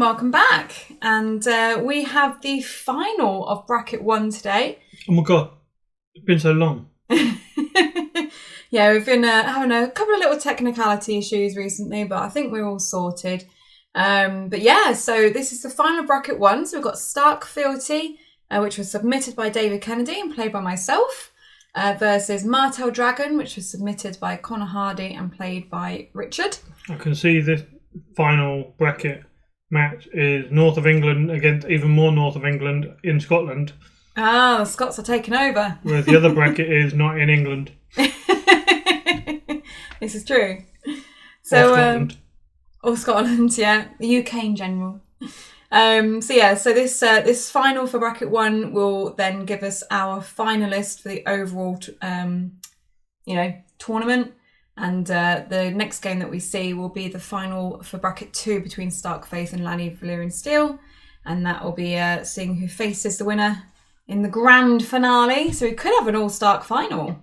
welcome back. And we have the final of Bracket 1 today. Oh my god, it's been so long. Yeah, we've been having a couple of little technicality issues recently, but I think we're all sorted. But yeah, so this is the final of Bracket 1. So we've got Stark Fealty, which was submitted by David Kennedy and played by myself, versus Martell Dragon, which was submitted by Connor Hardie and played by Richard. I can see this final bracket match is north of England against even more north of England in Scotland. Ah, the Scots are taking over. Whereas the other bracket is not in England. This is true. So, or Scotland. Or Scotland, yeah. The UK in general. So this final for Bracket 1 will then give us our finalist for the overall, tournament. And the next game that we see will be the final for Bracket 2 between Stark Faith and Lanny Valyrian Steel. And that will be seeing who faces the winner in the grand finale. So we could have an all-Stark final.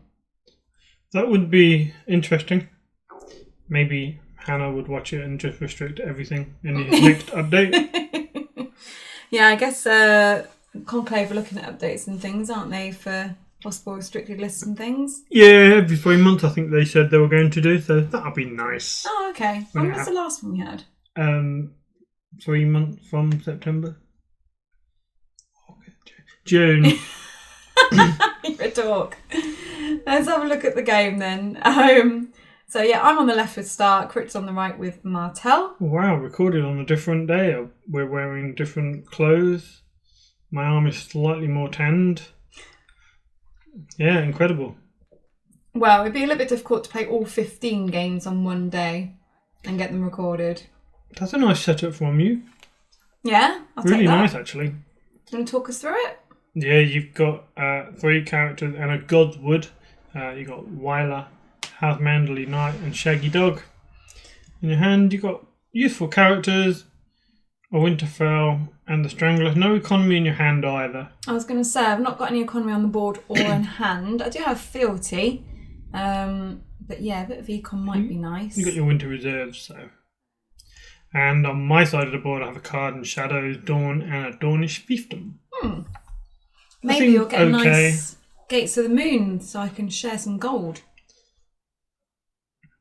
That would be interesting. Maybe Hannah would watch it and just restrict everything in the next update. Yeah, I guess Conclave are looking at updates and things, aren't they, for possible restricted lists and things? Yeah, every 3 months I think they said they were going to do, so that'll be nice. Oh, okay. When was the last one we had? 3 months from September. June. You're a dork. Let's have a look at the game then. So yeah, I'm on the left with Stark, Rich's on the right with Martell. Wow, recorded on a different day. We're wearing different clothes. My arm is slightly more tanned. Yeah, incredible. Well, it'd be a little bit difficult to play all 15 games on one day and get them recorded. That's a nice setup from you. Yeah, I'll really take that. Nice, actually. Do you want to talk us through it? Yeah, you've got 3 characters and a Godwood. You've got Wyler, Half Manderly Knight and Shaggy Dog. In your hand, you've got useful characters, a Winterfell and the Strangler. No economy in your hand either. I was going to say, I've not got any economy on the board or in hand. I do have Fealty, but yeah, a bit of econ might be nice. You've got your Winter Reserves, so. And on my side of the board, I have a card in Shadows, Dawn and a Dornish Fiefdom. Maybe you'll get a nice Gates of the Moon so I can share some gold.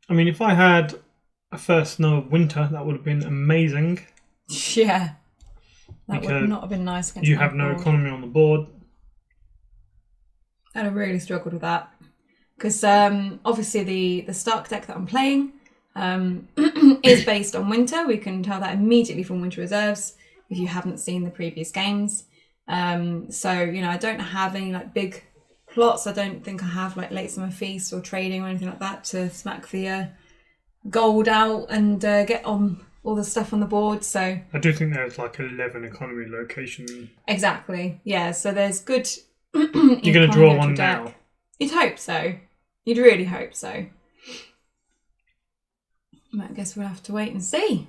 I mean, if I had a first snow of winter, that would have been amazing. Yeah. That would not have been nice against you have no economy on the board. I'd have really struggled with that. Because obviously the Stark deck that I'm playing is based on winter. We can tell that immediately from Winter Reserves if you haven't seen the previous games. So, I don't have any big plots. I don't think I have Late Summer Feast or trading or anything like that to smack the gold out and get on all the stuff on the board. So I do think there's 11 economy locations. Exactly. Yeah. So there's good. You're going to draw one deck. now. You'd hope so. You'd really hope so. But I guess we'll have to wait and see.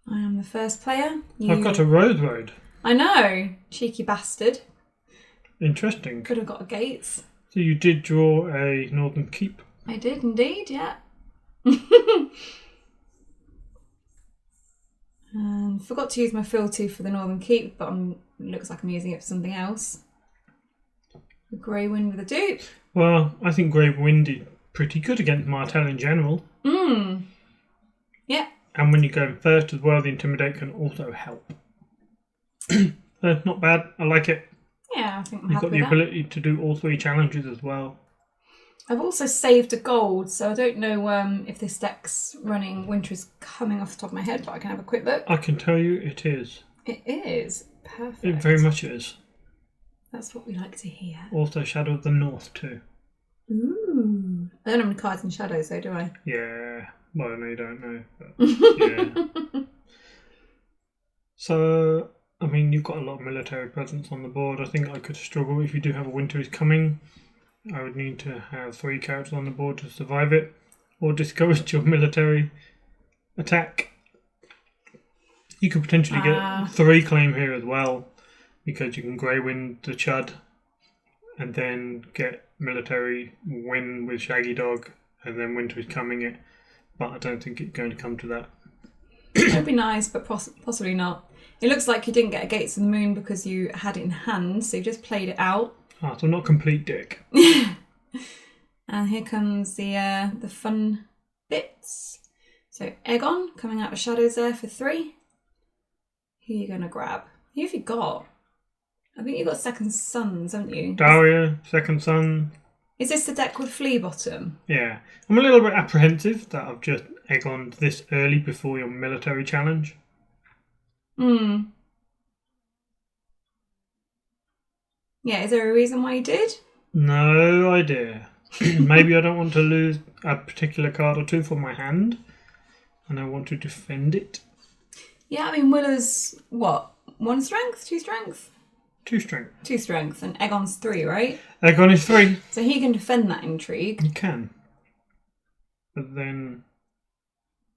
I am the first player. I've got a Road. I know. Cheeky bastard. Interesting. Could have got a Gates. So you did draw a Northern Keep. I did indeed, yeah. And forgot to use my Fealty for the Northern Keep, but it looks like I'm using it for something else. The Grey Wind with a dupe. Well, I think Grey Wind is pretty good against Martell in general. Yeah. And when you go first as well, the Intimidate can also help. Not bad. I like it. Yeah, I think I'm You've happy got the with ability to do all 3 challenges as well. I've also saved a gold, so I don't know if this deck's running. Winter is coming off the top of my head, but I can have a quick look. I can tell you it is. It is. Perfect. It very much is. That's what we like to hear. Also Shadow of the North too. Ooh. I don't have any cards in Shadows though, do I? Yeah. Well, no, you don't know. But yeah. So, I mean, you've got a lot of military presence on the board. I think I could struggle if you do have a Winter is Coming. I would need to have 3 characters on the board to survive it, or discourage your military attack. You could potentially get 3 claim here as well, because you can Grey Wind the Chud, and then get military win with Shaggy Dog, and then Winter is Coming it. But I don't think it's going to come to that. That would be nice, but possibly not. It looks like you didn't get a Gates of the Moon because you had it in hand, so you just played it out. Ah, so not complete dick. And here comes the fun bits. So Aegon coming out of shadows there for 3. Who are you going to grab? Who have you got? I think you've got Second Sons, haven't you? Daria, Second Son. Is this the deck with Flea Bottom? Yeah. I'm a little bit apprehensive that I've just Aegoned this early before your military challenge. Yeah, is there a reason why you did? No idea. Maybe I don't want to lose a particular card or two from my hand, and I want to defend it. Yeah, I mean, Willa's, what, 1 strength, 2 strength? 2 strength. 2 strength, and Aegon's 3, right? Aegon is 3. So he can defend that intrigue. He can. But then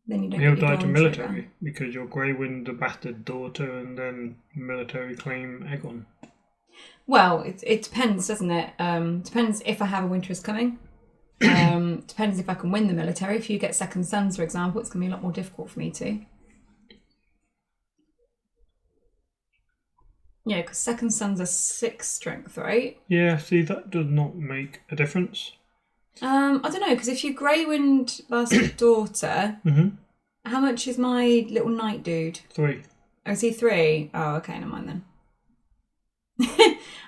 you don't he'll get your die to Dawn military, trigger. because your Grey Wind, the bastard daughter, and then military claim Aegon. Well, it depends, doesn't it? Depends if I have a Winter is Coming. Depends if I can win the military. If you get Second Sons, for example, it's going to be a lot more difficult for me to. Yeah, because Second Sons are 6 strength, right? Yeah, see, that does not make a difference. I don't know, because if you Grey Wind Bastard Daughter, how much is my little knight dude? 3. Oh, is he 3? Oh, okay, never mind then.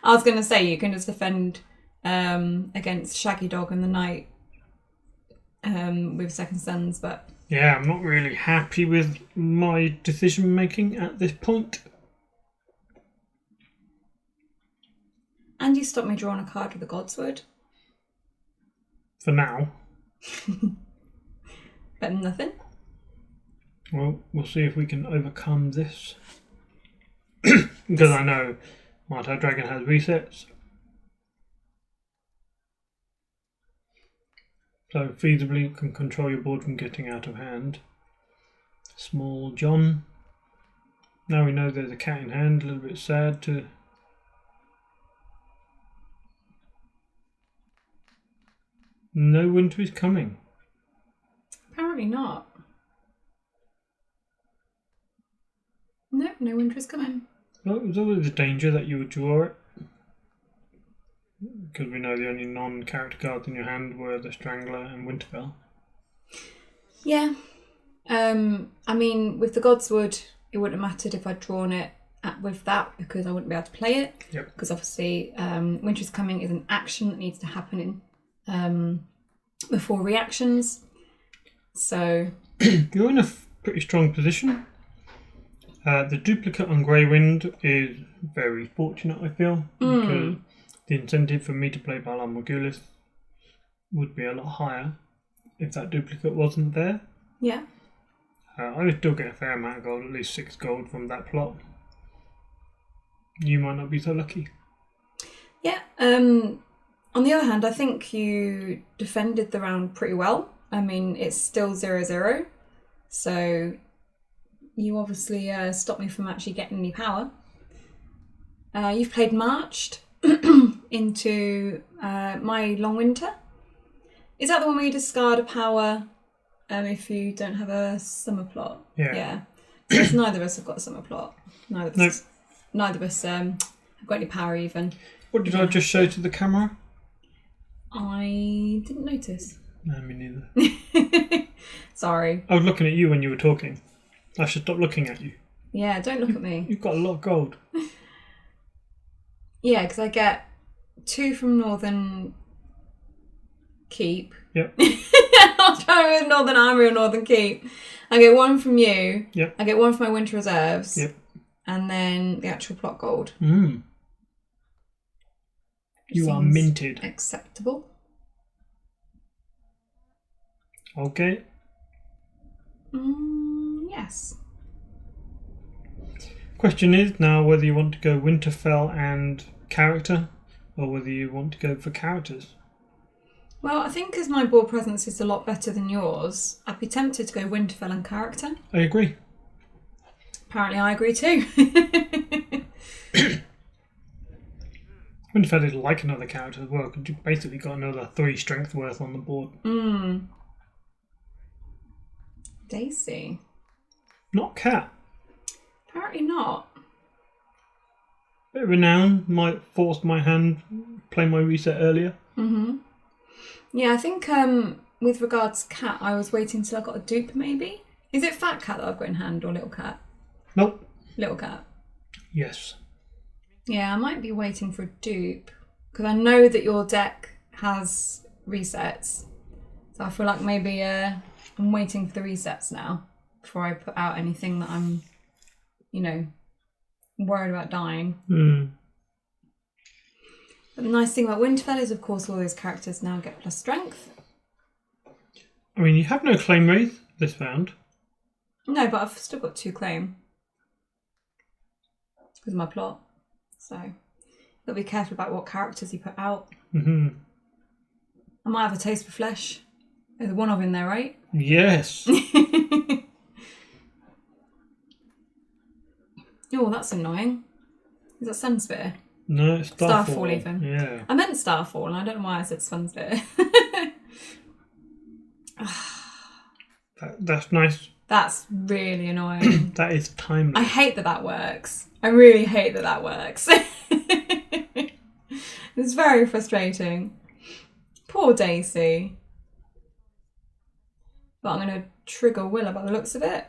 I was going to say you can just defend against Shaggy Dog and the knight with Second Sons, but... Yeah, I'm not really happy with my decision making at this point. And you stopped me drawing a card with the Godsword. For now. Better than nothing. Well, we'll see if we can overcome this. Because I know Martell Dragon has resets. So feasibly can control your board from getting out of hand. Small John. Now we know there's a cat in hand, a little bit sad to... No Winter is Coming. Apparently not. No, no Winter is Coming. Well, there's always a danger that you would draw it. Because we know the only non-character cards in your hand were the Strangler and Winterfell. Yeah. I mean, with the Godswood, it wouldn't have mattered if I'd drawn it with that because I wouldn't be able to play it. Yep. Because obviously, Winter is Coming is an action that needs to happen in before reactions. So you're in a pretty strong position. The duplicate on Grey Wind is very fortunate, I feel, because the incentive for me to play Balan Morghulis would be a lot higher if that duplicate wasn't there. Yeah. I would still get a fair amount of gold, at least 6 gold from that plot. You might not be so lucky. Yeah. On the other hand, I think you defended the round pretty well. I mean, it's still 0-0. So you obviously stopped me from actually getting any power. You've played Marched into my Long Winter. Is that the one where you discard a power if you don't have a summer plot? Yeah. Because neither of us have got a summer plot. Neither of us have got any power even. What did I just show to the camera? I didn't notice. No, me neither. Sorry. I was looking at you when you were talking. I should stop looking at you. Yeah, don't look at me. You've got a lot of gold. Yeah, because I get 2 from Northern Keep. Yep. I'll try with Northern Army or Northern Keep. I get 1 from you. Yep. I get 1 from my Winter Reserves. Yep. And then the actual plot gold. You are minted. Acceptable. Okay. Yes. Question is now whether you want to go Winterfell and character, or whether you want to go for characters. Well, I think as my board presence is a lot better than yours, I'd be tempted to go Winterfell and character. I agree. Apparently I agree too. Winterfell is like another character as well, because you've basically got another 3 strength worth on the board. Daisy. Not cat. Apparently not. Bit of renown might force my hand, play my reset earlier. Yeah, I think with regards to cat, I was waiting till I got a dupe maybe. Is it fat cat that I've got in hand or little cat? Nope. Little cat. Yes. Yeah, I might be waiting for a dupe because I know that your deck has resets. So I feel like maybe I'm waiting for the resets now before I put out anything that I'm, worried about dying. But the nice thing about Winterfell is, of course, all those characters now get plus strength. I mean, you have no claim wraith this round. No, but I've still got 2 claim. Because of my plot. So, got to be careful about what characters you put out. I might have a taste for flesh. There's one of in there, right? Yes. Oh, that's annoying. Is that Sunspear? No, it's Starfall even. Yeah. I meant Starfall, and I don't know why I said Sunspear. That's nice. That's really annoying. That is timeless. I hate that works. I really hate that works. It's very frustrating. Poor Daisy. But I'm going to trigger Willa by the looks of it.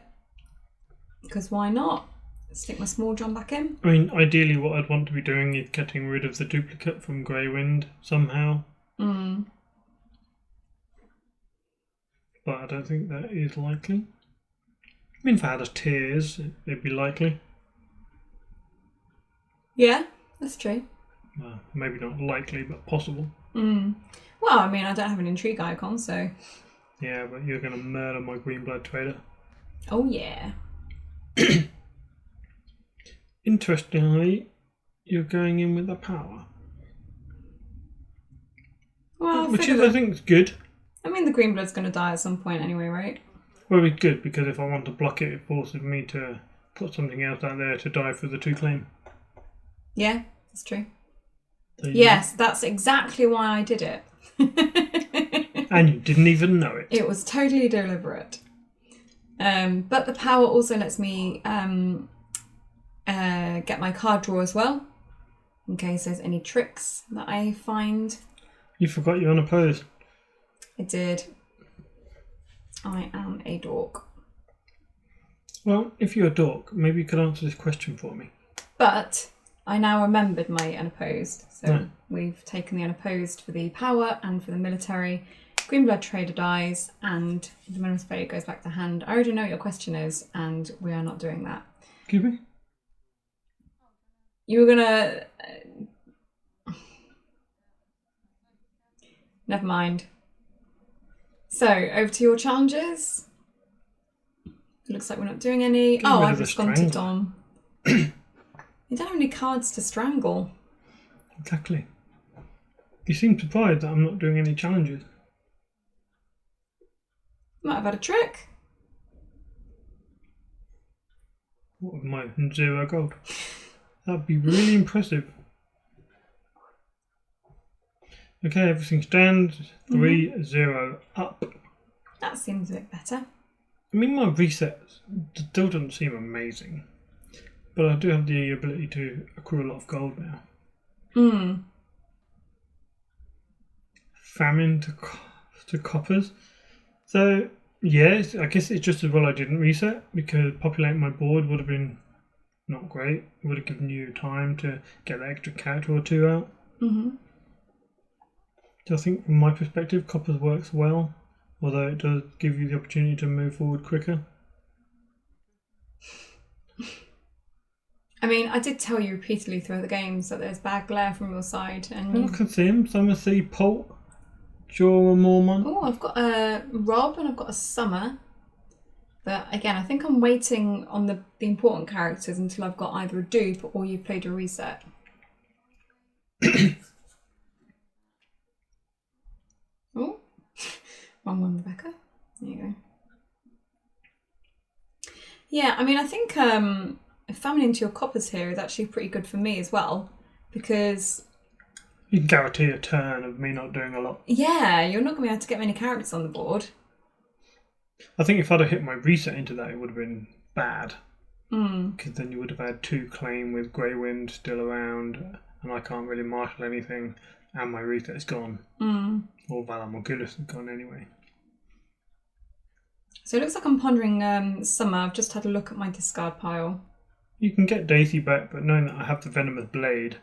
Because why not? Stick my small John back in. I mean, ideally what I'd want to be doing is getting rid of the duplicate from Grey Wind somehow. But I don't think that is likely. I mean, if I had a Tears, it'd be likely. Yeah, that's true. Well, maybe not likely, but possible. Well, I mean, I don't have an intrigue icon, so... Yeah, but you're going to murder my green blood trader. Oh, yeah. Interestingly, you're going in with the power. Well, which is, I think, is good. I mean, the green blood's going to die at some point anyway, right? Well, it's good because if I want to block it, it forces me to put something else out there to die for the 2 claim. Yeah, that's true. So yes, that's exactly why I did it. And you didn't even know it. It was totally deliberate. But the power also lets me get my card draw as well, in case there's any tricks that I find. You forgot you're unopposed. I did. I am a dork. Well, if you're a dork, maybe you could answer this question for me. But I now remembered my unopposed. So No. we've taken the unopposed for the power and for the military. Green blood trader dies and the minimal spade goes back to hand. I already know what your question is and we are not doing that. Excuse me? You were gonna... Never mind. So, over to your challenges. It looks like we're not doing any. Get rid of I've the just gone to strangler. Dom. You don't have any cards to strangle. Exactly. You seem surprised that I'm not doing any challenges. Might have had a trick. What with my 0 gold? That'd be really impressive. Okay, everything stands. 3-0 up. That seems a bit better. I mean, my resets still don't seem amazing, but I do have the ability to accrue a lot of gold now. Famine to coppers. So, yes, I guess it's just as well I didn't reset, because populating my board would have been not great. It would have given you time to get that extra character or 2 out. So I think from my perspective, coppers works well, although it does give you the opportunity to move forward quicker. I mean, I did tell you repeatedly throughout the games that there's bad glare from your side. And I can see him. Summer Sea, Pult, Jorah Mormont. oh, I've got a Rob and I've got a Summer. But again, I think I'm waiting on the important characters until I've got either a dupe or you've played a reset. Oh, wrong one, Rebecca. There you go. Yeah, I mean, I think famine into your coppers here is actually pretty good for me as well, because You can guarantee a turn of me not doing a lot. yeah, you're not going to be able to get many characters on the board. I think if I'd have hit my reset into that, it would have been bad. Because then you would have had 2 claim with Grey Wind still around, and I can't really marshal anything, and my reset's gone. Or Valar Morghulis is gone anyway. So it looks like I'm pondering Summer. I've just had a look at my discard pile. You can get Daisy back, but knowing that I have the Venomous Blade.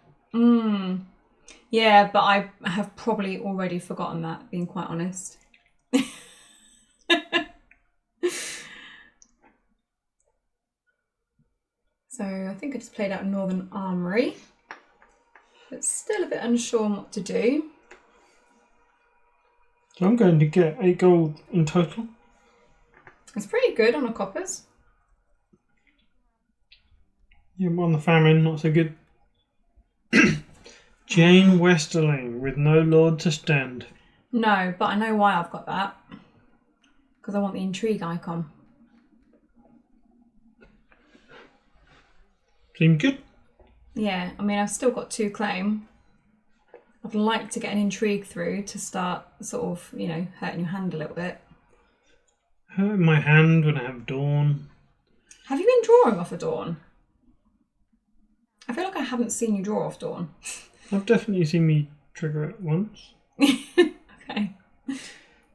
Yeah, but I have probably already forgotten that, being quite honest. So I think I just played out Northern Armoury, but still a bit unsure on what to do. So I'm going to get 8 gold in total. It's pretty good on the coppers. Yeah, but on the famine, not so good. Jane Westerling with no lord to stand. No, but I know why I've got that. Because I want the intrigue icon. Seems good. Yeah, I mean, I've still got 2 claim. I'd like to get an intrigue through to start sort of, you know, hurting your hand a little bit. Hurt my hand when I have Dawn. Have you been drawing off a Dawn? I feel like I haven't seen you draw off Dawn. I've definitely seen me trigger it once. Okay.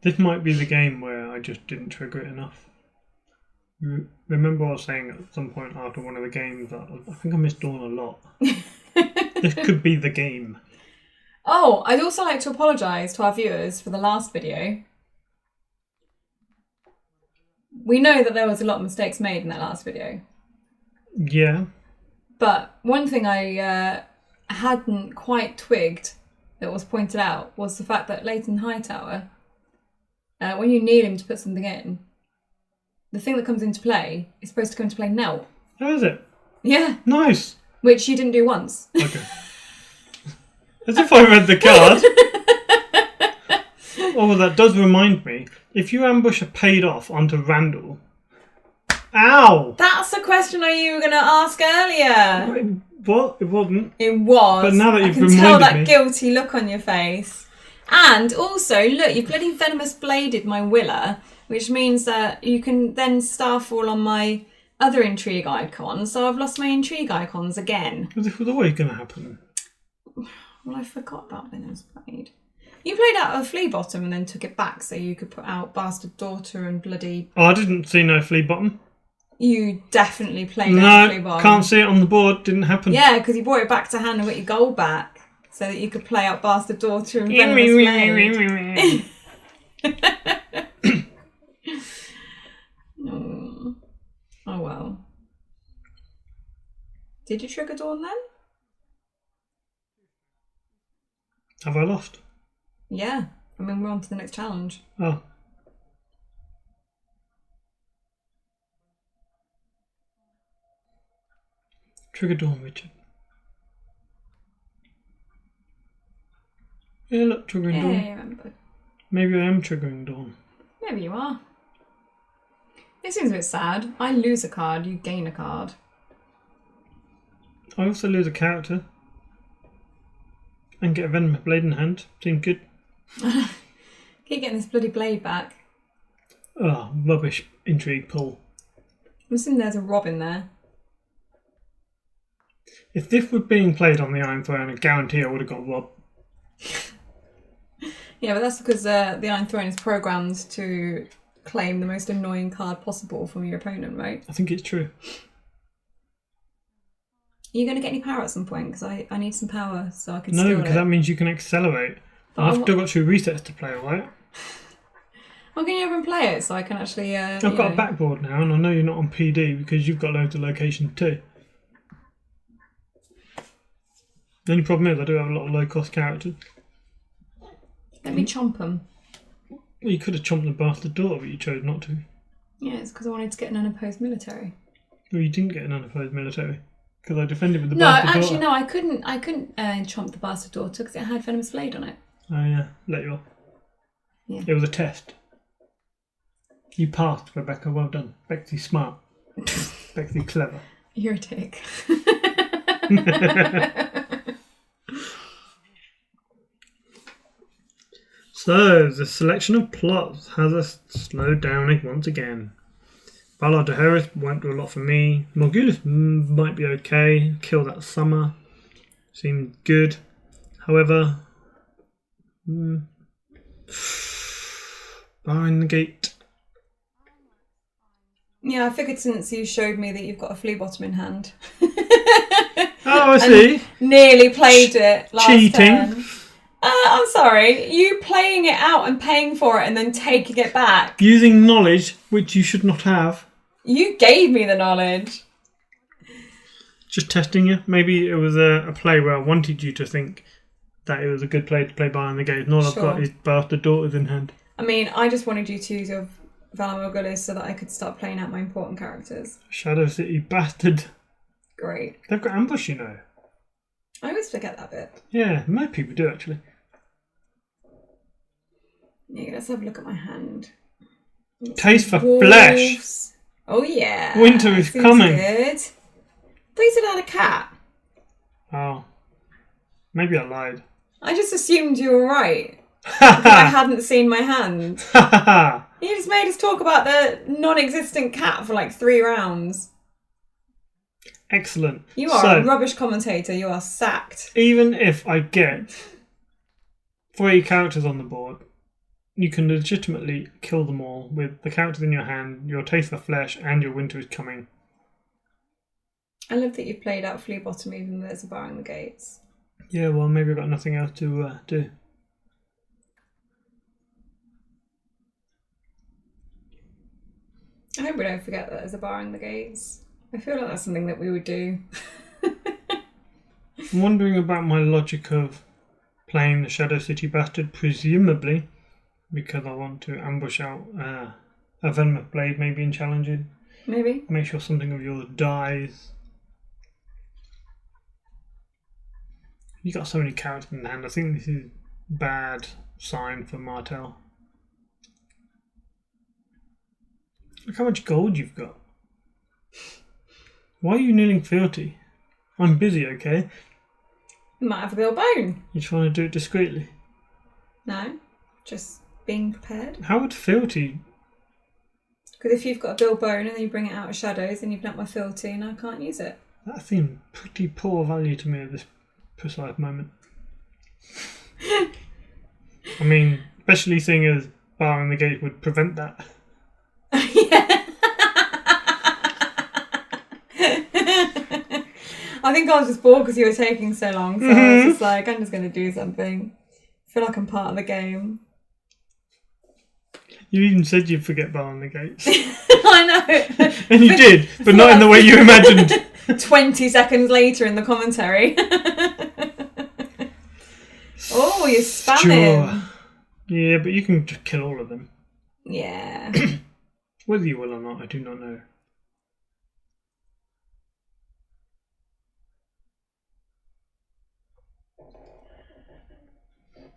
This might be the game where I just didn't trigger it enough. Remember I was saying at some point after one of the games that I think I missed Dawn a lot. This could be the game. Oh, I'd also like to apologise to our viewers for the last video. We know that there was a lot of mistakes made in that last video. Yeah. But one thing I hadn't quite twigged that was pointed out was the fact that Leighton Hightower, when you kneel him to put something in, the thing that comes into play is supposed to come into play now. How is it? Yeah. Nice. Which you didn't do once. Okay. As if I read the card. Oh, well, that does remind me. If you ambush a paid off onto Randall... Ow! That's the question you were going to ask earlier. What? It wasn't. It was. But now that you've I can tell that me... guilty look on your face. And also, look, you bloody venomous bladed my Willa, which means that you can then starfall on my other intrigue icon. So I've lost my intrigue icons again. Because this was always going to happen. Well, I forgot about venomous blade. You played out a flea bottom and then took it back so you could put out bastard daughter and bloody... Oh, I didn't see no flea bottom. You definitely played out a flea bottom. No, can't see it on the board. Didn't happen. Yeah, because you brought it back to hand and got your gold back so that you could play out bastard daughter and venomous blade. Oh well. Did you trigger Dawn then? Have I lost? Yeah. I mean, we're on to the next challenge. Oh. Trigger Dawn, Richard. Yeah, look, triggering Dawn. Yeah, I remember. Maybe I am triggering Dawn. Maybe you are. It seems a bit sad. I lose a card, you gain a card. I also lose a character. And get a venomous blade in hand. Seems good. Keep getting this bloody blade back. Oh, rubbish intrigue pull. I'm assuming there's a Rob in there. If this was being played on the Iron Throne, I guarantee I would have got Rob. Yeah, but that's because the Iron Throne is programmed to claim the most annoying card possible from your opponent, right? I think it's true. Are you going to get any power at some point? Because I need some power so I can No, steal because it. that means you can accelerate. But I've still got 2 resets to play, right? Well, can you ever play it so I can actually... I've got a backboard now, and I know you're not on PD because you've got loads of locations too. The only problem is I do have a lot of low-cost characters. Let me chomp them. Well, you could have chomped the bastard daughter, but you chose not to. Yeah, it's because I wanted to get an unopposed military. Well, you didn't get an unopposed military. Because I defended with the No, bastard actually, daughter. no, I couldn't chomp the bastard daughter because it had venomous blade on it. Oh yeah, let you off. Yeah. It was a test. You passed, Rebecca. Well done. Bexy's smart. Bexy's clever. You're a dick. So, the selection of plots has us slowed down once again. Ballard de Harris won't do a lot for me. Morgulis might be okay. Kill that summer. Seemed good. However, behind the gate. Yeah, I figured since you showed me that you've got a flea bottom in hand. Oh, I see. Nearly played it last Cheating. turn. I'm sorry. You playing it out and paying for it and then taking it back. Using knowledge which you should not have. You gave me the knowledge. Just testing you. Maybe it was a play where I wanted you to think that it was a good play to play behind the gate. And all I've got is Bastard Daughters in hand. I mean, I just wanted you to use your Valar Morghulis so that I could start playing out my important characters. Shadow City Bastard. Great. They've got ambush, you know. I always forget that bit. Yeah, most people do actually. Yeah, let's have a look at my hand. Taste for Wolves. flesh. Oh yeah. Winter is Seems coming. Good. These had a cat. Oh. Maybe I lied. I just assumed you were right. Because I hadn't seen my hand. You just made us talk about the non-existent cat for like 3 rounds. Excellent. You are a rubbish commentator. You are sacked. Even if I get 3 characters on the board, you can legitimately kill them all with the characters in your hand, your Taste for Flesh, and your Winter is Coming. I love that you've played out Flea Bottom even though there's a bar in the gates. Yeah, well, maybe I've got nothing else to do. I hope we don't forget that there's a bar in the gates. I feel like that's something that we would do. I'm wondering about my logic of playing the Shadow City Bastard, presumably because I want to ambush out a Venomous Blade, maybe in challenging. Maybe. Make sure something of yours dies. You got so many characters in hand. I think this is bad sign for Martell. Look how much gold you've got. Why are you kneeling Fealty? I'm busy, okay? You might have a Bill Bone. You're trying to do it discreetly. No, just being prepared. How would Fealty? Because if you've got a Bill Bone and then you bring it out of shadows, then you've not my Fealty and I can't use it. That seemed pretty poor value to me at this precise moment. I mean, especially seeing as barring the gate would prevent that. Yeah. I think I was just bored because you were taking so long, so I was just like, I'm just going to do something. I feel like I'm part of the game. You even said you'd forget barring the gates. I know. And you did, but not in the way you imagined. 20 seconds later in the commentary. Oh, you're spamming. Sure. Yeah, but you can just kill all of them. Yeah. Whether you will or not, I do not know.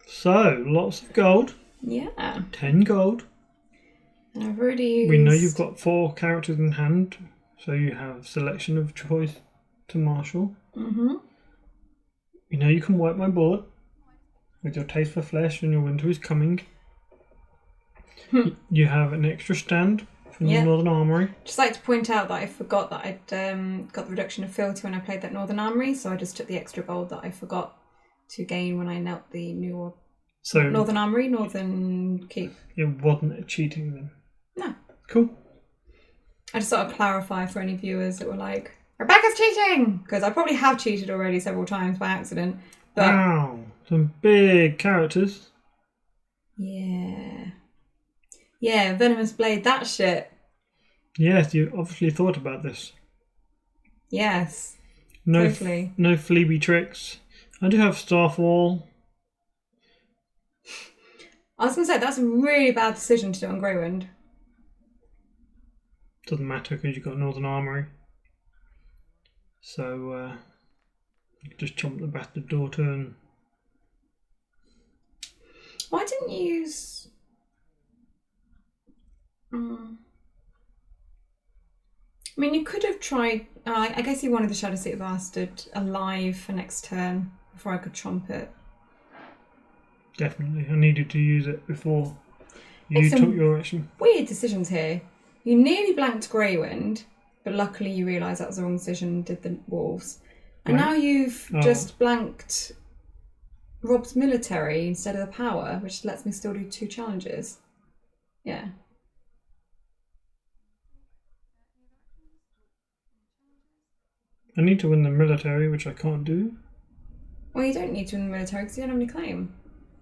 So, lots of gold. Yeah. 10 gold. And I've already used... We know you've got 4 characters in hand, so you have selection of choice to marshal. Mm-hmm. We know you can wipe my board with your Taste for Flesh and your Winter is Coming. You have an extra stand from the Northern Armoury. Just like to point out that I forgot that I'd got the reduction of Fealty when I played that Northern Armoury, so I just took the extra gold that I forgot to gain when I knelt the new Northern Armoury, Northern Keep. It wasn't cheating then? No. Cool. I just sort of clarify for any viewers that were like, Rebecca's cheating! Because I probably have cheated already several times by accident. But wow, some big characters. Yeah. Yeah, Venomous Blade, that shit. Yes, you obviously thought about this. Yes. No, totally. No Fleeby tricks. I do have Starfall. I was going to say, that's a really bad decision to do on Greywind. Doesn't matter because you've got Northern Armoury. So, you can just chomp the Bastard Daughter and... Why didn't you use... I mean, you could have tried... I guess you wanted the Shadow City Bastard alive for next turn before I could chomp it. Definitely. I needed to use it before you took your action. Weird decisions here. You nearly blanked Greywind, but luckily you realised that was the wrong decision and did the wolves. And now you've just blanked Rob's military instead of the power, which lets me still do 2 challenges. Yeah. I need to win the military, which I can't do. Well, you don't need to win the military because you don't have any claim.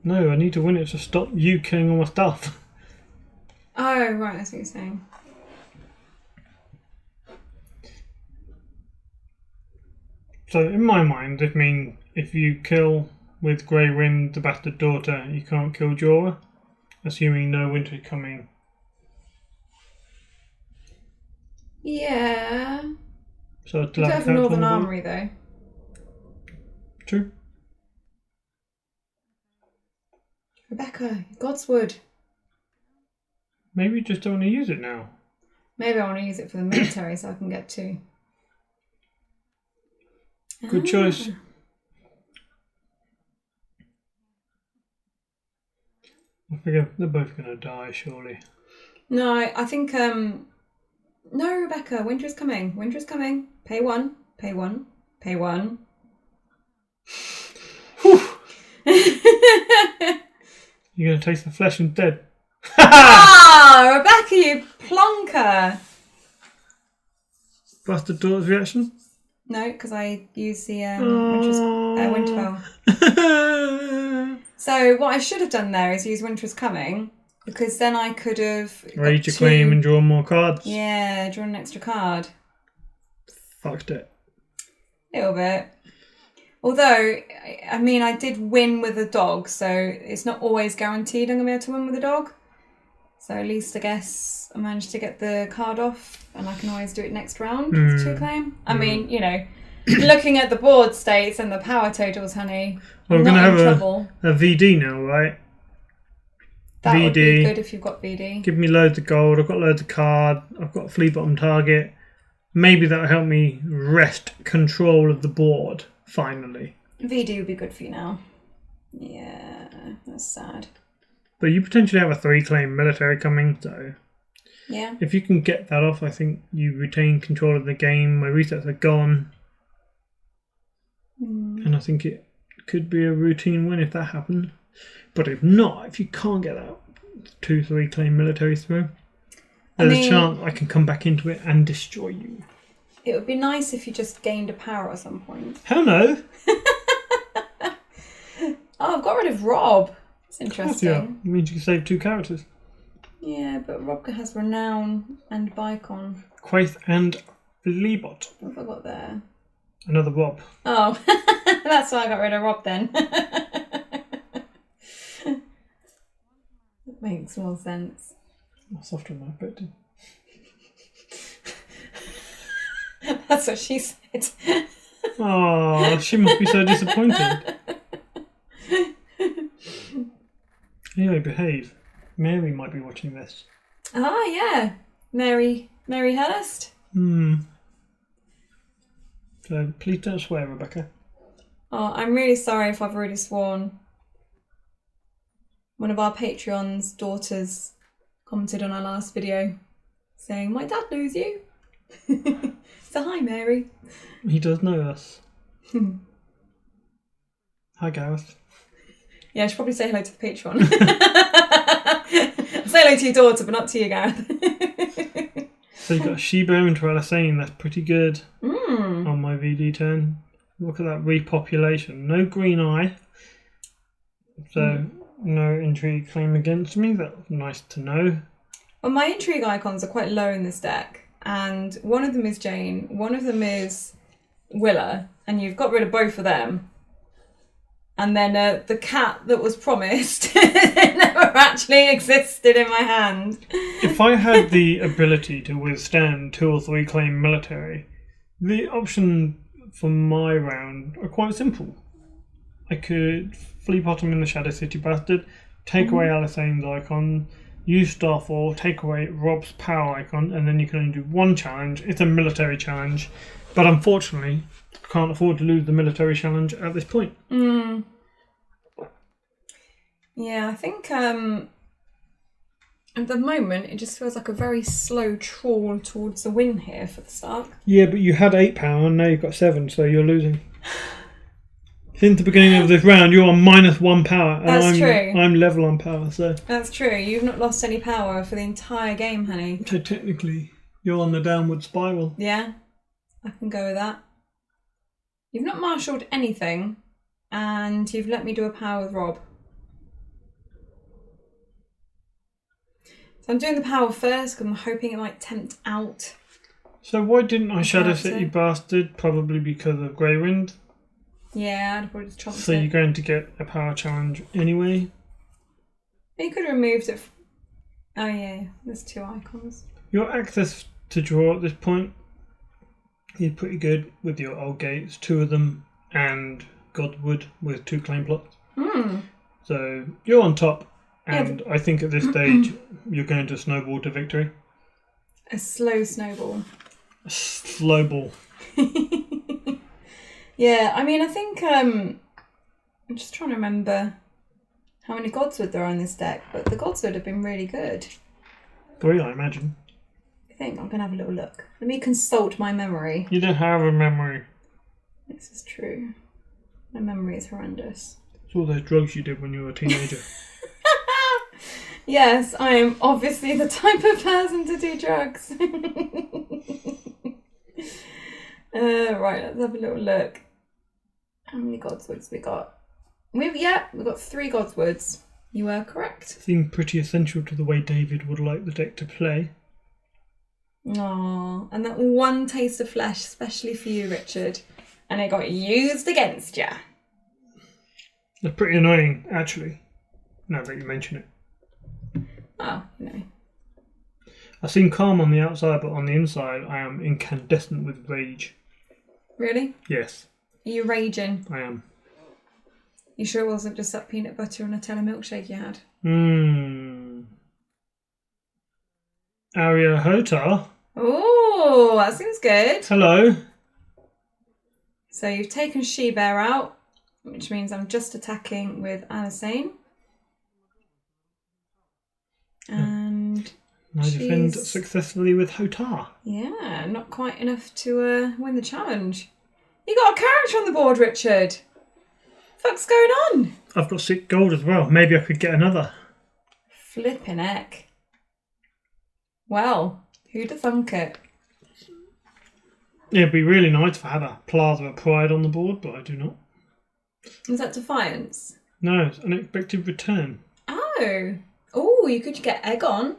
No, I need to win it to stop you killing all my stuff. Oh, right, that's what you're saying. So, in my mind, this means if you kill with Greywind the bastard daughter, you can't kill Jorah, assuming no winter is coming. Yeah. So, You do have Northern Armory, though. True. Rebecca, Godswood. Maybe you just don't want to use it now. Maybe I want to use it for the military so I can get 2. Good choice. I figure they're both going to die, surely. No, I think... No, Rebecca, winter is coming. Winter is coming. Pay 1. Pay 1. Pay 1. You're going to taste the flesh instead. Ah, Rebecca, you plonker. Bastard daughter's reaction? No, because I used the Winterfell. So what I should have done there is use Winter is Coming, because then I could have raised your claim and drawn more cards. Yeah, drawn an extra card. Fucked it. A little bit. Although, I mean, I did win with a dog, so it's not always guaranteed I'm going to be able to win with a dog. So at least I guess I managed to get the card off, and I can always do it next round with 2 claim. I mean, you know, looking at the board states and the power totals, honey, well, I'm we're not going in to have trouble. a VD now, right? That VD. would be good if you've got VD. Give me loads of gold. I've got loads of card. I've got a flea bottom target. Maybe that'll help me wrest control of the board, finally. VD would be good for you now. Yeah, that's sad. But you potentially have a 3-claim military coming, so... Yeah. If you can get that off, I think you retain control of the game. My resets are gone. And I think it could be a routine win if that happens. But if not, if you can't get that 2-3-claim military through, there's a chance I can come back into it and destroy you. It would be nice if you just gained a power at some point. Hell no! Oh, I've got rid of Rob. It's interesting. Yeah, it means you can save 2 characters. Yeah, but Rob has Renown and Bicon. Quaith and Fleabot. What have I got there? Another Rob. Oh, that's why I got rid of Rob then. That makes more sense. That's softer than I expected. That's what she said. Oh, she must be so disappointed. Anyway, behave. Mary might be watching this. Ah, yeah. Mary Hurst. So please don't swear, Rebecca. Oh, I'm really sorry if I've already sworn. One of our Patreon's daughters commented on our last video saying, "My dad knows you." So hi, Mary. He does know us. Hi, Gareth. Yeah, I should probably say hello to the Patreon. Say hello to your daughter, but not to you, Gareth. So you've got Sheba and Torella saying that's pretty good on my VD turn. Look at that repopulation. No green eye. So no intrigue claim against me. That's nice to know. Well, my intrigue icons are quite low in this deck. And one of them is Jane. One of them is Willa. And you've got rid of both of them. And then the cat that was promised never actually existed in my hand. If I had the ability to withstand 2 or 3 claim military, the option for my round are quite simple. I could flea bottom in the Shadow City Bastard, take away Alisane's icon, use Starfall, take away Rob's power icon, and then you can only do 1 challenge. It's a military challenge. But unfortunately, I can't afford to lose the military challenge at this point. Yeah, I think At the moment, it just feels like a very slow trawl towards the win here for the Stark. Yeah, but you had 8 power and now you've got 7, so you're losing. Since the beginning of this round, you're on -1 power, and That's true. I'm level on power, so. That's true. You've not lost any power for the entire game, honey. So technically, you're on the downward spiral. Yeah, I can go with that. You've not marshalled anything, and you've let me do a power with Rob. So I'm doing the power first because I'm hoping it might tempt out. So why didn't I Shadow City Bastard? Probably because of Grey Wind. Yeah, I'd probably just chomped So you're going to get a power challenge anyway. You could have removed it. Oh yeah, there's 2 icons. Your access to draw at this point is pretty good with your old gates, 2 of them, and Godwood with 2 claim plots. So you're on top, and I think at this stage you're going to snowball to victory. A slow snowball. A slow ball. Yeah, I mean, I think I'm just trying to remember how many Godswood there are in this deck, but the Godswood have been really good. 3, I imagine. I think I'm going to have a little look. Let me consult my memory. You don't have a memory. This is true. My memory is horrendous. It's all those drugs you did when you were a teenager. Yes, I am obviously the type of person to do drugs. Right, let's have a little look. How many Godswoods we got? We've got 3 Godswoods. You were correct. Seemed pretty essential to the way David would like the deck to play. Aww, and that 1 taste of flesh, especially for you, Richard. And it got used against you. That's pretty annoying, actually, now that you mention it. Oh, no. I seem calm on the outside, but on the inside I am incandescent with rage. Really? Yes. Are you raging? I am. You sure it wasn't just that peanut butter and Nutella milkshake you had? Aria Hotar. Oh, that seems good. Hello. So you've taken She-Bear out, which means I'm just attacking with Anasane. And I defend successfully with Hotar. Yeah, not quite enough to win the challenge. You got a character on the board, Richard. What's going on? I've got 6 gold as well. Maybe I could get another. Flippin' heck. Well, who'd have thunk it? It'd be really nice if I had a Plaza of Pride on the board, but I do not. Is that Defiance? No, it's Unexpected Return. Oh. Oh, you could get Egon.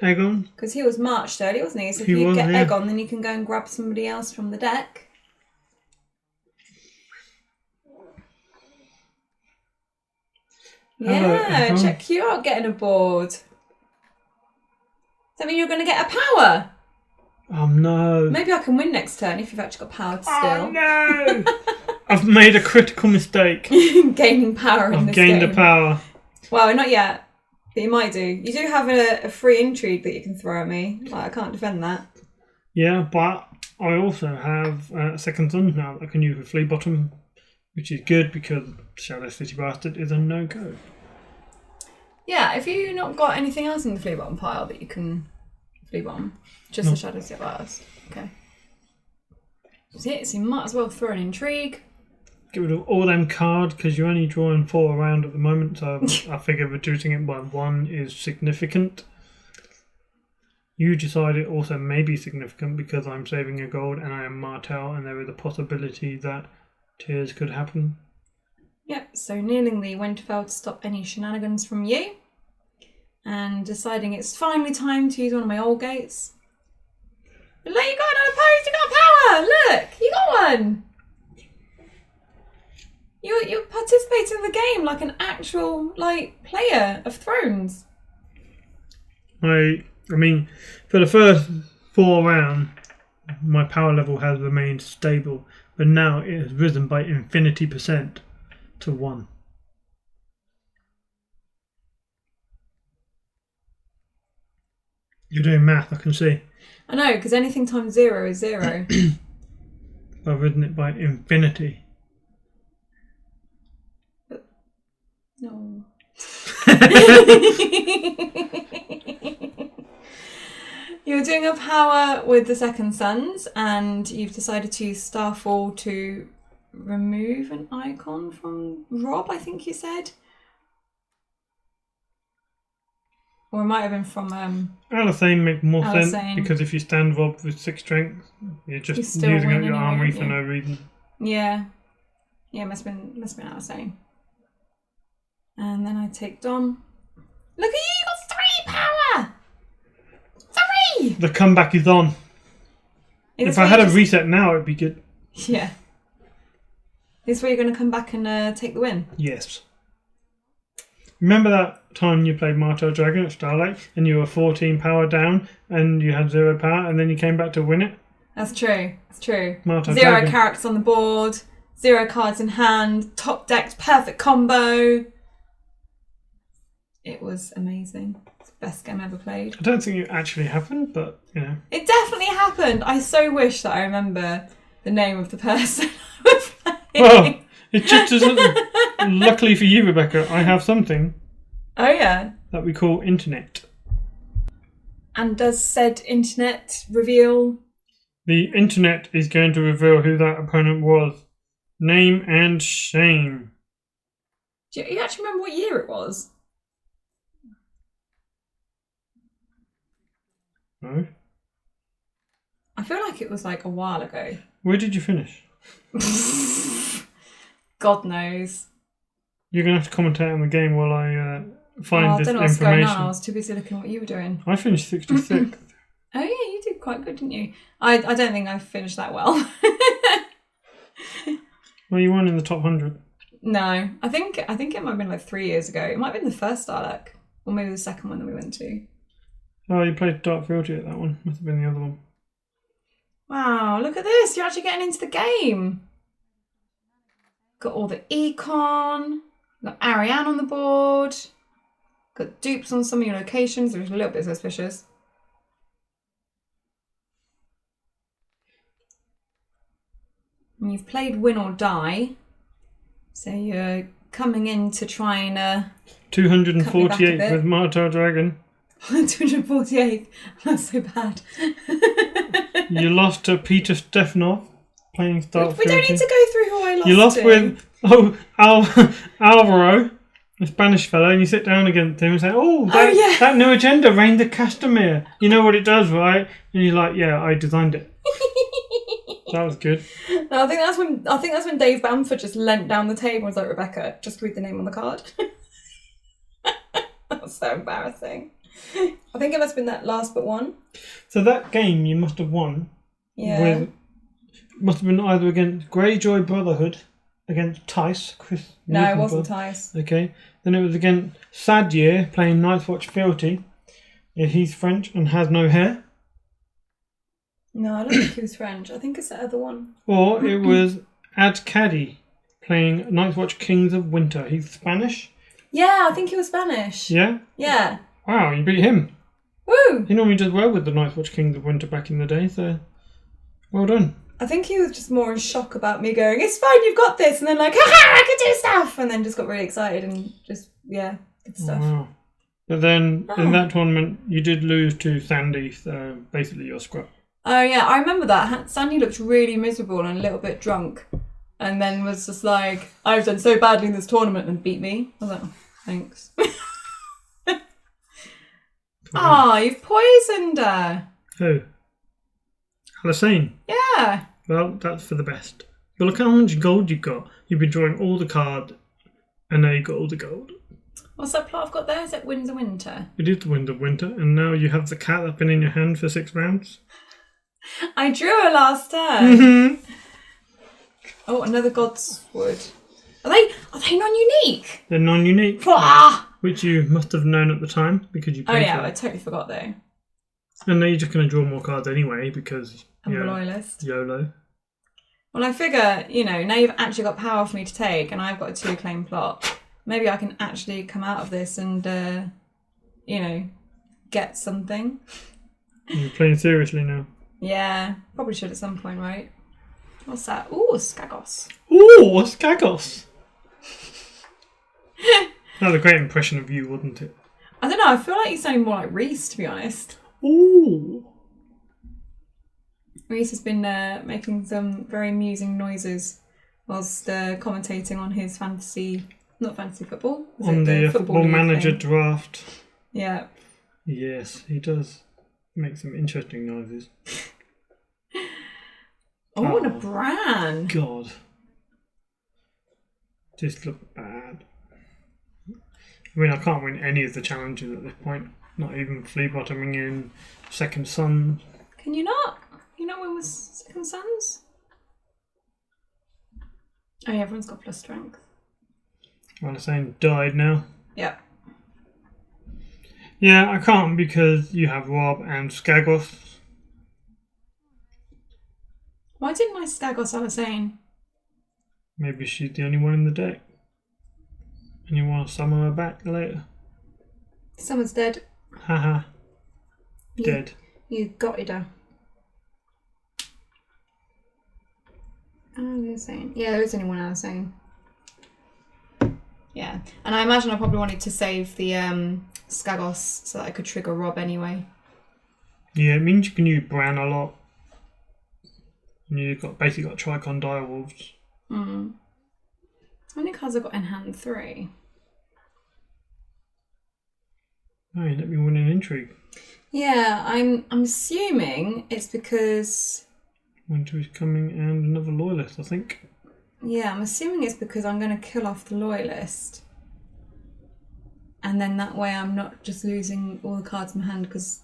Egon? Because he was marched early, wasn't he? So if He you was, get yeah. Egon, then you can go and grab somebody else from the deck. Hello, Yeah, Egon. check you out getting a board. Does that mean you're going to get a power? Oh no. Maybe I can win next turn if you've actually got power to steal. Oh no! I've made a critical mistake. Gaining power in I've this gained game. a power. Well, not yet. But you might do. You do have a free intrigue that you can throw at me. Like, I can't defend that. Yeah, but I also have Second Sons now that I can use with Flea Bottom, which is good because Shadow City Bastard is a no-go. Yeah, if you've not got anything else in the flea bottom pile that you can flea bottom, just No. the Shadow City Bastard. Okay. So you might as well throw an intrigue. Get rid of all them cards because you're only drawing 4 around at the moment, so I figure reducing it by 1 is significant. You decide it also may be significant because I'm saving a gold and I am Martell and there is a possibility that tears could happen. Yep, so kneeling the Winterfell to stop any shenanigans from you. And deciding it's finally time to use one of my old gates. But look, you got another pose, you got power! Look, you got one! You're participating in the game like an actual, player of Thrones. I mean, for the first 4 rounds, my power level has remained stable, but now it has risen by infinity % to 1. You're doing math, I can see. I know, because anything times 0 is 0. I've risen it by infinity. No. You're doing a power with the Second Sons, and you've decided to use Starfall to remove an icon from Rob, I think you said. Or it might have been from Alisane make more sense Alisane. because if you stand Rob with 6 strength, you're just still using win up your anyway, armory for yeah. no reason. Yeah. Yeah, must have been Alisane. And then I take Dom. Look at you, you got 3 power! 3! The comeback is on. If I had a reset now, it'd be good. Yeah. This way you're going to come back and take the win? Yes. Remember that time you played Martell Dragon at Starlight and you were 14 power down and you had 0 power and then you came back to win it? That's true. That's true. Martell 0 Dragon. characters on the board, 0 cards in hand, top decked, perfect combo. It was amazing. It's the best game ever played. I don't think it actually happened, but, you know. It definitely happened. I so wish that I remember the name of the person I was playing. Well, it just doesn't. Luckily for you, Rebecca, I have something Oh, yeah. that we call internet. And does said internet reveal? The internet is going to reveal who that opponent was. Name and shame. Do you actually remember what year it was? No? I feel like it was like a while ago. Where did you finish? God knows. You're going to have to commentate on the game while I find this I don't know what's going information. on. I was too busy looking at what you were doing. I finished 66th. Oh yeah, you did quite good, didn't you? I don't think I finished that well. Well, you weren't in the top 100. No, I think it might have been like 3 years ago. It might have been the first Stark, or maybe the second one that we went to. Oh, you played Stark Fealty at that one. Must have been the other one. Wow, look at this! You're actually getting into the game. Got all the econ. Got Ariane on the board. Got dupes on some of your locations, which is a little bit suspicious. And you've played Win or Die. So you're coming in to try and 248 with Martell Dragon. 248. That's so bad. You lost to Peter Stefanov playing Stark We don't Fealty. need to go through who I lost You lost to. with Alvaro, a Spanish fellow, and you sit down against him and say, that new agenda, Reign de Castamere. You know what it does, right? And you're like, yeah, I designed it. That was good. No, I think that's when Dave Bamford just leant down the table and was like, Rebecca, just read the name on the card. That was so embarrassing. I think it must have been that last but one. So that game you must have won. Yeah. Must have been either against Greyjoy Brotherhood, against Tice, Chris. No, it Newcombe. wasn't Tice. Okay. Then it was against Sadyear playing Night's Watch Fealty. Yeah, he's French and has no hair. No, I don't think he was French. I think it's the other one. Or it was Ad Caddy playing Night's Watch Kings of Winter. He's Spanish. Yeah, I think he was Spanish. Yeah? Yeah. Wow, you beat him. Woo! He normally does well with the Night's Watch Kings of Winter back in the day, so well done. I think he was just more in shock about me going, it's fine, you've got this, and then like, haha, I can do stuff, and then just got really excited and just, yeah, did stuff. Wow. But then in that tournament, you did lose to Sandy, so basically you're scrap. Oh yeah, I remember that. Sandy looked really miserable and a little bit drunk, and then was just like, I've done so badly in this tournament and beat me. I was like, oh, thanks. You've poisoned her. Who? Alisane. Yeah. Well, that's for the best. But look how much gold you've got. You've been drawing all the cards, and now you've got all the gold. What's that plot I've got there? Is it Winds of Winter? It is the Wind of Winter, and now you have the cat that's been in your hand for 6 rounds. I drew her last turn. Mm-hmm. Oh, another Godswood. Are they non-unique? They're non-unique, Pwah! which you must have known at the time because you Oh played yeah, for I it. totally forgot though. And now you're just going to draw more cards anyway because I'm a loyalist. YOLO. Well, I figure, now you've actually got power for me to take, and I've got a 2-claim plot. Maybe I can actually come out of this and, get something. You're playing seriously now. Yeah, probably should at some point, right? What's that? Ooh, Skagos. Ooh, Skagos! That was a great impression of you, wasn't it? I don't know, I feel like you sound more like Reese, to be honest. Ooh. Reese has been making some very amusing noises whilst commentating on his not fantasy football. On the Football Manager thing? draft. Yeah. Yes, he does make some interesting noises. And a Bran. God. Just look bad. I mean, I can't win any of the challenges at this point. Not even flea bottoming in Second Son. Can you not? You not win with Second Sons? Oh yeah, everyone's got plus strength. Saying died now. Yeah. Yeah, I can't because you have Rob and Skagos. Why didn't I Skagos Alasane? Maybe she's the only one in the deck. And you want to summon her back later? Someone's dead. Haha. Dead. You got it. Alasane. Yeah, there is only one Alasane. Yeah, and I imagine I probably wanted to save the Skagos so that I could trigger Rob anyway. Yeah, it means you can use Bran a lot. And you've basically got Tricon Direwolves. How many cards have I got in hand? 3. Oh, you let me win an intrigue. Yeah, I'm assuming it's because... Winter is coming and another loyalist, I think. Yeah, I'm assuming it's because I'm going to kill off the loyalist. And then that way I'm not just losing all the cards in my hand because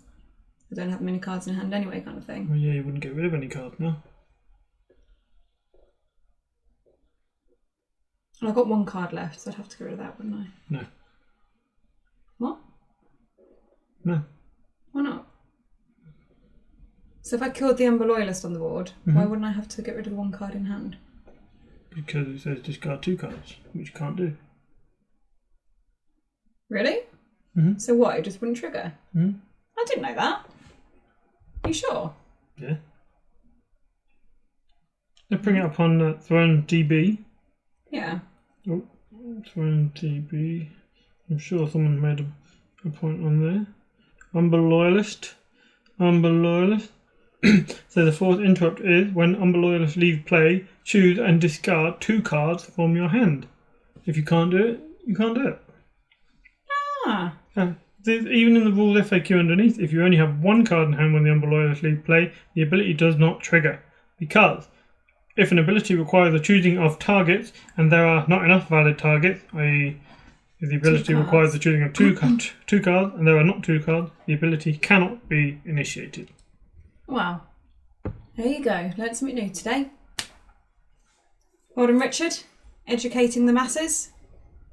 I don't have many cards in hand anyway, kind of thing. Well, yeah, you wouldn't get rid of any cards now. Well, I've got 1 card left, so I'd have to get rid of that, wouldn't I? No. What? No. Why not? So if I killed the Ember Loyalist on the board, why wouldn't I have to get rid of the 1 card in hand? Because it says discard 2 cards, which you can't do. Really? Mm-hmm. So what, it just wouldn't trigger? Mm-hmm. I didn't know that. Are you sure? Yeah. Let's bring it up on Throne DB. Yeah. Oh, Throne DB. I'm sure someone made a point on there. Umber Loyalist. So the 4th interrupt is when Umber Loyalist leave play, choose and discard 2 cards from your hand. If you can't do it, you can't do it. Ah. Even in the rules FAQ underneath, if you only have 1 card in hand when the Umber Loyalist leave play, the ability does not trigger. Because if an ability requires the choosing of targets and there are not enough valid targets, i.e. if the ability requires the choosing of 2 cards and there are not 2 cards, the ability cannot be initiated. Wow. There you go. Learned something new today. Well done, Richard. Educating the masses.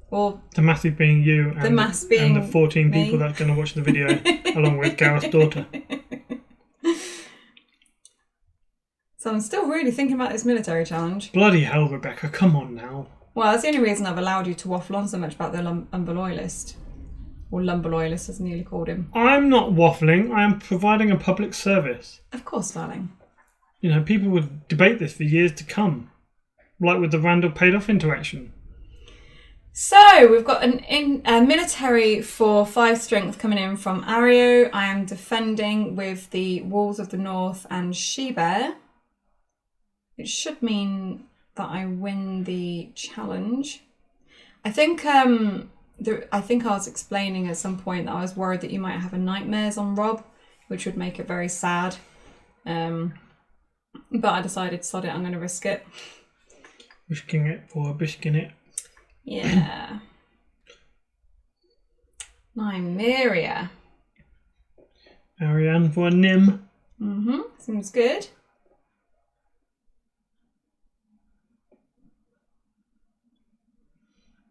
Or the massive being you and the 14 me. people that are going to watch the video along with Gareth's daughter. So I'm still really thinking about this military challenge. Bloody hell, Rebecca, come on now. Well, that's the only reason I've allowed you to waffle on so much about the Umber Loyalist. Or Lumber Loyalist, as nearly called him. I'm not waffling, I am providing a public service. Of course, darling. You know, people would debate this for years to come. Like with the Randall paid-off interaction. So, we've got a military for 5 strength coming in from Ario. I am defending with the Walls of the North and She-Bear. It should mean that I win the challenge. I think I was explaining at some point that I was worried that you might have a Nightmares on Rob, which would make it very sad. But I decided, sod it, I'm going to risk it. Risking it for a biscuit it. Yeah. Nymeria. Ariane for a Nim. Seems good.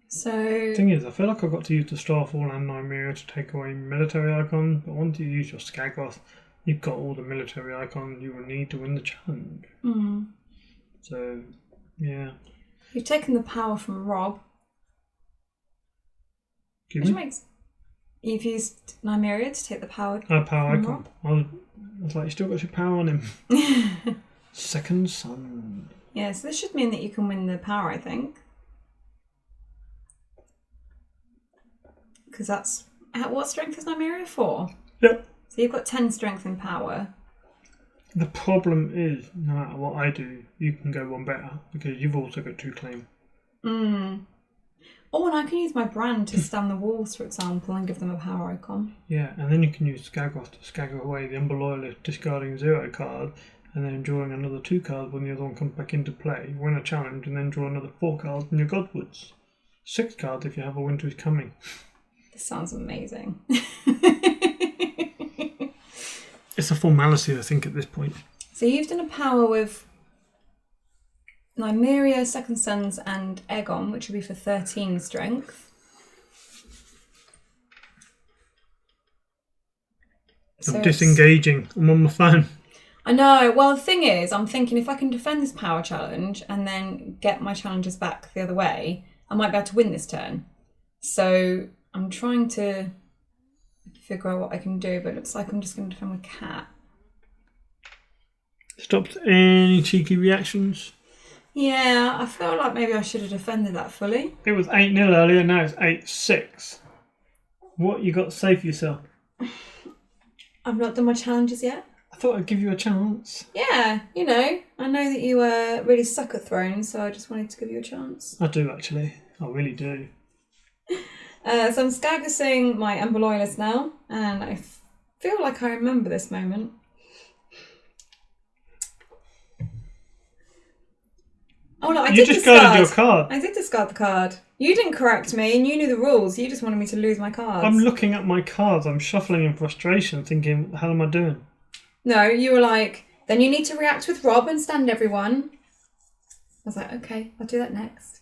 So... Thing is, I feel like I've got to use the Starfall and Nymeria to take away military icons, but once you use your Skagos, you've got all the military icons you will need to win the challenge. So, yeah. You've taken the power from Rob. Which makes... You've used Nymeria to take the power power from icon. Rob? I was like, you still got your power on him. Second Son. Yeah, so this should mean that you can win the power, I think. Because that's... What strength is Nymeria for? Yep. So you've got 10 strength and power. The problem is, no matter what I do, you can go one better because you've also got 2 claim. Oh, and I can use my brand to stand the walls, for example, and give them a power icon. Yeah, and then you can use Skagroth to stagger away the Umber Loyalist, discarding 0 card, and then drawing another 2 cards when the other one comes back into play. Win a challenge, and then draw another 4 cards from your Godwoods. 6 cards if you have a Winter is Coming. This sounds amazing. It's a formality, I think, at this point. So you've done a power with Nymeria, Second Sons, and Aegon, which will be for 13 strength. I'm disengaging. I'm on my phone. I know. Well, the thing is, I'm thinking if I can defend this power challenge and then get my challenges back the other way, I might be able to win this turn. So I'm trying to figure out what I can do, but it looks like I'm just going to defend my cat. Stopped any cheeky reactions? Yeah, I feel like maybe I should have defended that fully. It was 8-0 earlier, now it's 8-6. What you got to say for yourself? I've not done my challenges yet. I thought I'd give you a chance. Yeah, you know, I know that you really suck at thrones, so I just wanted to give you a chance. I do, actually. I really do. So I'm Skagrissing my Umber Loyalist now, and I feel like I remember this moment. Oh no, I did discarded your card. I did discard the card. You didn't correct me, and you knew the rules. You just wanted me to lose my cards. I'm looking at my cards. I'm shuffling in frustration, thinking, what the hell am I doing? No, you were like, then you need to react with Rob and stand everyone. I was like, okay, I'll do that next.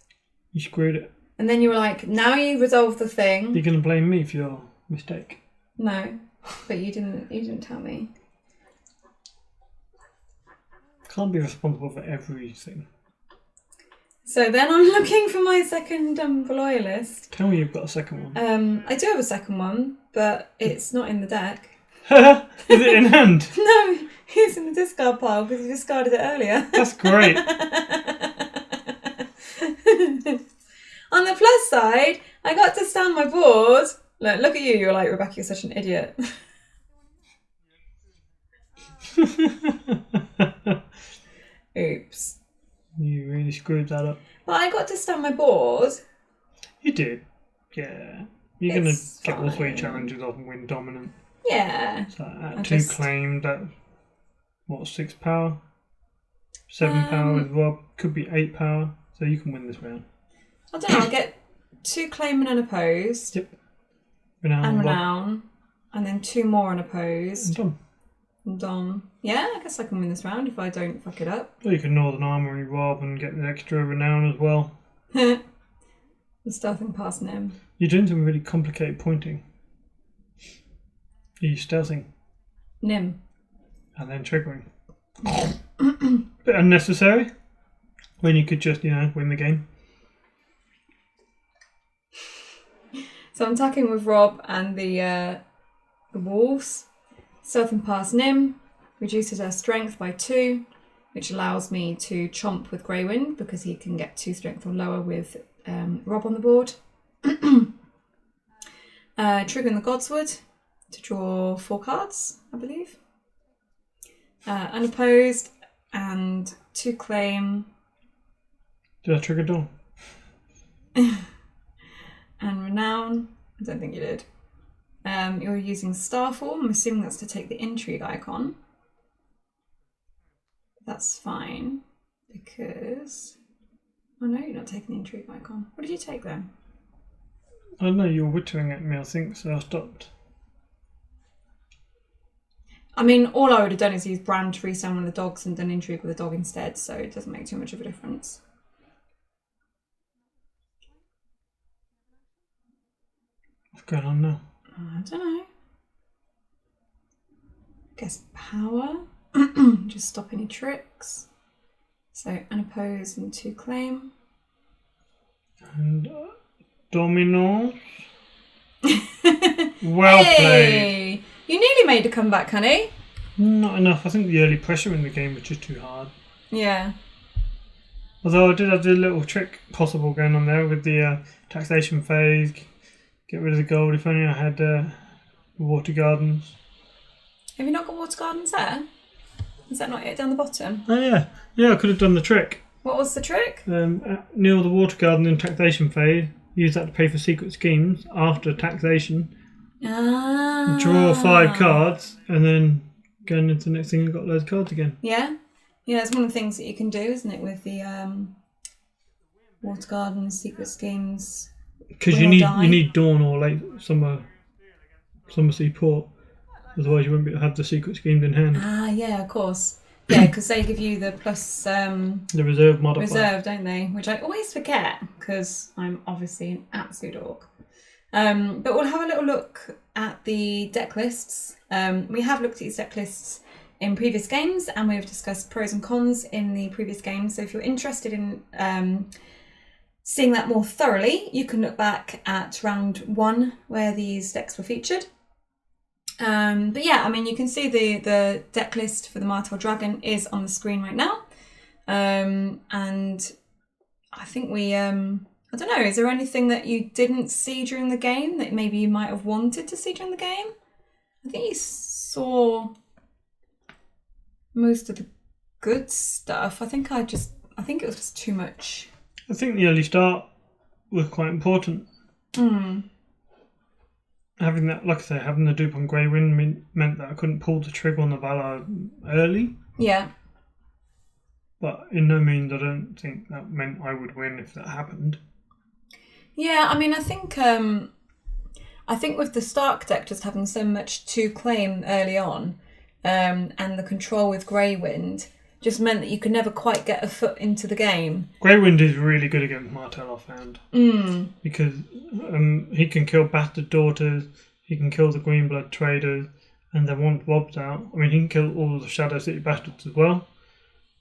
You screwed it. And then you were like, now you resolve the thing. You're going to blame me for your mistake. No, but you didn't tell me. Can't be responsible for everything. So then I'm looking for my second Loyalist. Tell me you've got a second one. I do have a second one, but it's not in the deck. Is it in hand? No, it's in the discard pile because you discarded it earlier. That's great. On the plus side, I got to stand my board. Look at you, you're like, Rebecca, you're such an idiot. Oops. You really screwed that up. But I got to stand my board. You did. Yeah. You're going to get all 3 challenges off and win dominant. Yeah. So at 2 claim, that, what, 6 power? 7 power with Rob. Could be 8 power. So you can win this round. I don't know, I'll get 2 claim and unopposed. Yep. Renown. And then 2 more unopposed. And done. And done. Yeah, I guess I can win this round if I don't fuck it up. Or you can Northern Armory Rob and get the extra renown as well. The stealthing past Nim. You're doing some really complicated pointing. Are you stealthing? Nim. And then triggering. Bit unnecessary. When you could just, win the game. So I'm attacking with Rob and the wolves. Stealthing past Nim reduces her strength by 2, which allows me to chomp with Grey Wind because he can get 2 strength or lower with Rob on the board. Triggering the Godswood to draw 4 cards, I believe. Unopposed and 2 claim. Did I trigger Dawn? And Renown. I don't think you did. You're using Starform. I'm assuming that's to take the intrigue icon. That's fine because... Oh no, you're not taking the intrigue icon. What did you take then? I don't know, you were wittering at me, I think, so I stopped. I mean, all I would have done is use brand to restand one of the dogs and done intrigue with a dog instead, so it doesn't make too much of a difference. What's going on now? I don't know. Guess power. Just stop any tricks. So unopposed and 2 claim. And domino. Well played. You nearly made a comeback, honey. Not enough. I think the early pressure in the game was just too hard. Yeah. Although I did have the little trick possible going on there with the taxation phase. Get rid of the gold. If only I had water gardens. Have you not got water gardens there? Is that not it down the bottom? Oh yeah. Yeah, I could have done the trick. What was the trick? Near the water garden in taxation phase, use that to pay for secret schemes after taxation. Draw 5 cards, and then going into the next thing, you've got loads of cards again. Yeah. Yeah, it's one of the things that you can do, isn't it, with the water garden, secret schemes. Because you need dawn or late summer seaport, otherwise you won't be able to have the secret schemes in hand. Yeah, of course. Yeah, because they give you the plus the reserve modifier. Reserve, don't they? Which I always forget because I'm obviously an absolute dork. But we'll have a little look at the deck lists. We have looked at these deck lists in previous games, and we have discussed pros and cons in the previous games. So if you're interested in seeing that more thoroughly, you can look back at round 1 where these decks were featured. But yeah, I mean, you can see the deck list for the Martell Dragon is on the screen right now. And I think we, I don't know, is there anything that you didn't see during the game that maybe you might have wanted to see during the game? I think you saw most of the good stuff. I think it was just too much. I think the early start was quite important. Having that, like I say, having the dupe on Grey Wind meant that I couldn't pull the trigger on the Valar early. Yeah. But in no means I don't think that meant I would win if that happened. Yeah, I mean, I think with the Stark deck just having so much to claim early on, and the control with Grey Wind just meant that you could never quite get a foot into the game. Grey Wind is really good against Martell offhand. Because he can kill Bastard Daughters, he can kill the Greenblood Traders, and then once Rob's out, I mean, he can kill all of the Shadow City Bastards as well.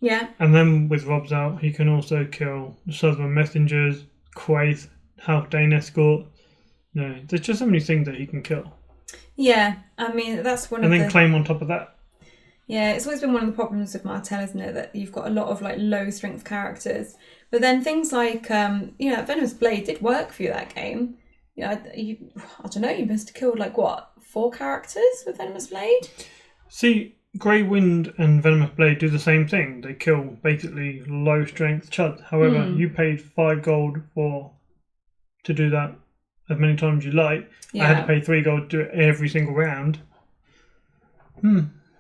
Yeah. And then with Rob's out, he can also kill the Southern Messengers, Quaith, Halfdane Escort. No, there's just so many things that he can kill. Yeah, I mean, that's one and then claim on top of that. Yeah, it's always been one of the problems with Martell, isn't it? That you've got a lot of like low strength characters. But then things like, Venomous Blade did work for you that game. I don't know, you must have killed 4 characters with Venomous Blade? See, Grey Wind and Venomous Blade do the same thing. They kill basically low strength chuds. However, you paid 5 gold to do that as many times as you like. Yeah. I had to pay 3 gold to do it every single round.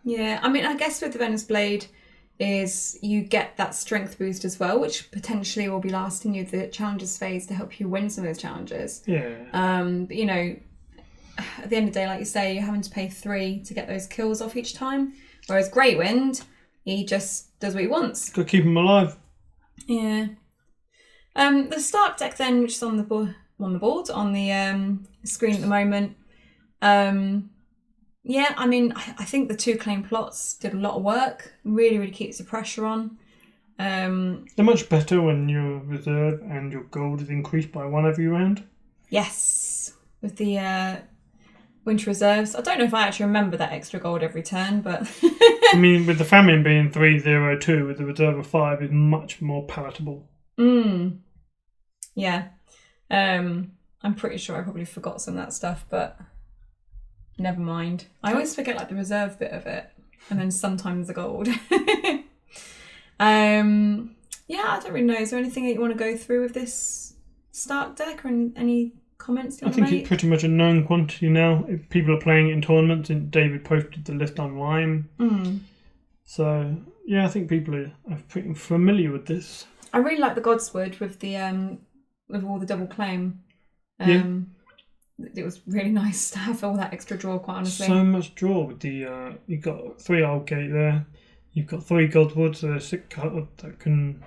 Yeah, I mean, I guess with the Venomous Blade is you get that strength boost as well, which potentially will be lasting you the challenges phase to help you win some of those challenges. Yeah. But, at the end of the day, like you say, you're having to pay 3 to get those kills off each time. Whereas Grey Wind, he just does what he wants. Got to keep him alive. Yeah. The Stark deck then, which is on the board, on the screen at the moment. Yeah, I mean, I think the 2 claim plots did a lot of work. Really, really keeps the pressure on. They're much better when your reserve and your gold is increased by 1 every round. Yes, with the winter reserves. I don't know if I actually remember that extra gold every turn, but... I mean, with the famine being 302, with the reserve of 5 is much more palatable. Yeah. I'm pretty sure I probably forgot some of that stuff, but... Never mind. I always forget the reserve bit of it, and then sometimes the gold. Yeah, I don't really know. Is there anything that you want to go through with this Stark deck, or any comments you want to make? I think it's pretty much a known quantity now. If people are playing it in tournaments, and David posted the list online. So yeah, I think people are pretty familiar with this. I really like the Godswood with the with all the double claim. It was really nice to have all that extra draw, quite honestly. So much draw with the you've got 3 Aldgate there. You've got 3 Godswood, so there's 6 cards that can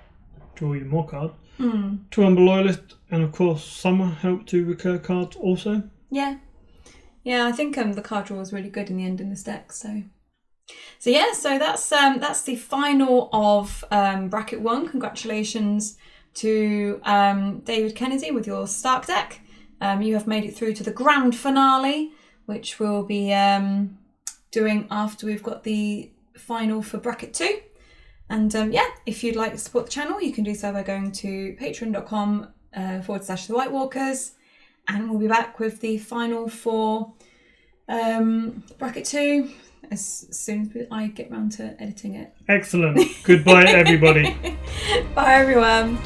draw you more cards. 2 Umber Loyalist, and of course Summer help to recur cards also. Yeah, I think the card draw was really good in the end in this deck. So that's the final of bracket 1. Congratulations to David Kennedy with your Stark deck. You have made it through to the grand finale, which we'll be doing after we've got the final for bracket 2. And if you'd like to support the channel, you can do so by going to patreon.com/the White Walkers, and we'll be back with the final for bracket 2 as soon as I get round to editing it. Excellent. Goodbye, everybody. Bye, everyone.